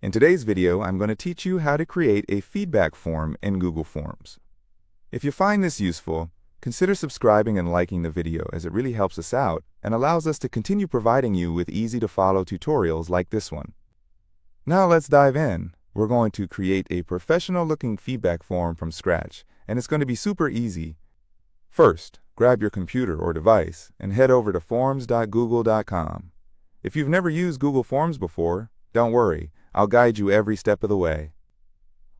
In today's video, I'm going to teach you how to create a feedback form in Google Forms. If you find this useful, consider subscribing and liking the video as it really helps us out and allows us to continue providing you with easy-to-follow tutorials like this one. Now let's dive in. We're going to create a professional-looking feedback form from scratch, and it's going to be super easy. First, grab your computer or device and head over to forms.google.com. If you've never used Google Forms before, don't worry, I'll guide you every step of the way.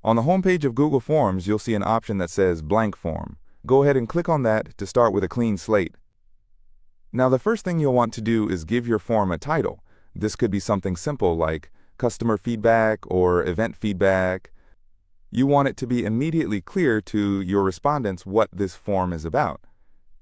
On the home page of Google Forms, you'll see an option that says Blank Form. Go ahead and click on that to start with a clean slate. Now, the first thing you'll want to do is give your form a title. This could be something simple like Customer Feedback or Event Feedback. You want it to be immediately clear to your respondents what this form is about.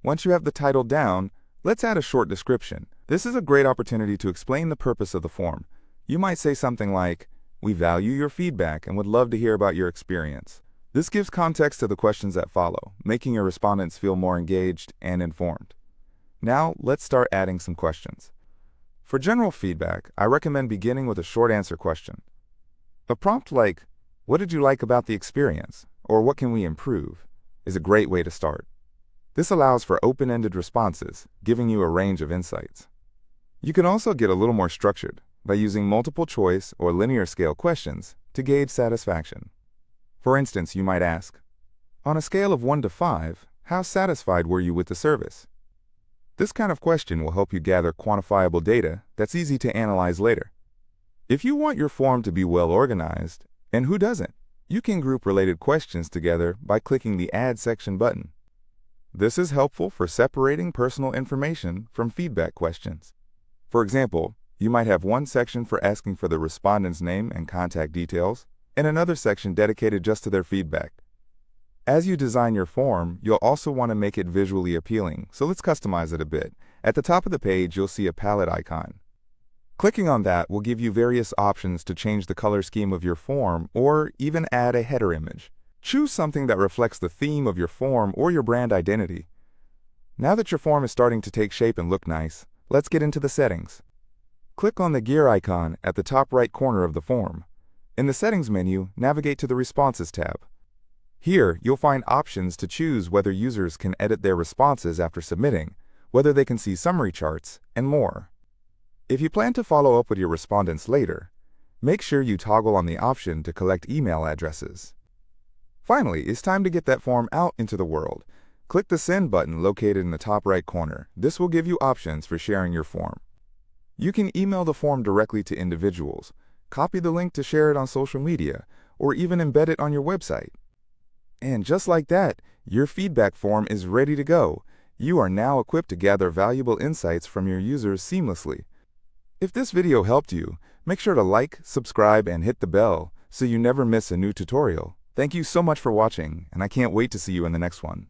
Once you have the title down, let's add a short description. This is a great opportunity to explain the purpose of the form. You might say something like, "We value your feedback and would love to hear about your experience." This gives context to the questions that follow, making your respondents feel more engaged and informed. Now, let's start adding some questions. For general feedback, I recommend beginning with a short answer question. A prompt like, "What did you like about the experience?" or "What can we improve?" is a great way to start. This allows for open-ended responses, giving you a range of insights. You can also get a little more structured by using multiple choice or linear scale questions to gauge satisfaction. For instance, you might ask, "On a scale of 1 to 5, how satisfied were you with the service?" This kind of question will help you gather quantifiable data that's easy to analyze later. If you want your form to be well organized, and who doesn't, you can group related questions together by clicking the Add Section button. This is helpful for separating personal information from feedback questions. For example, you might have one section for asking for the respondent's name and contact details, and another section dedicated just to their feedback. As you design your form, you'll also want to make it visually appealing, so let's customize it a bit. At the top of the page, you'll see a palette icon. Clicking on that will give you various options to change the color scheme of your form or even add a header image. Choose something that reflects the theme of your form or your brand identity. Now that your form is starting to take shape and look nice, let's get into the settings. Click on the gear icon at the top right corner of the form. In the Settings menu, navigate to the Responses tab. Here, you'll find options to choose whether users can edit their responses after submitting, whether they can see summary charts, and more. If you plan to follow up with your respondents later, make sure you toggle on the option to collect email addresses. Finally, it's time to get that form out into the world. Click the Send button located in the top right corner. This will give you options for sharing your form. You can email the form directly to individuals, copy the link to share it on social media, or even embed it on your website. And just like that, your feedback form is ready to go. You are now equipped to gather valuable insights from your users seamlessly. If this video helped you, make sure to like, subscribe, and hit the bell so you never miss a new tutorial. Thank you so much for watching, and I can't wait to see you in the next one.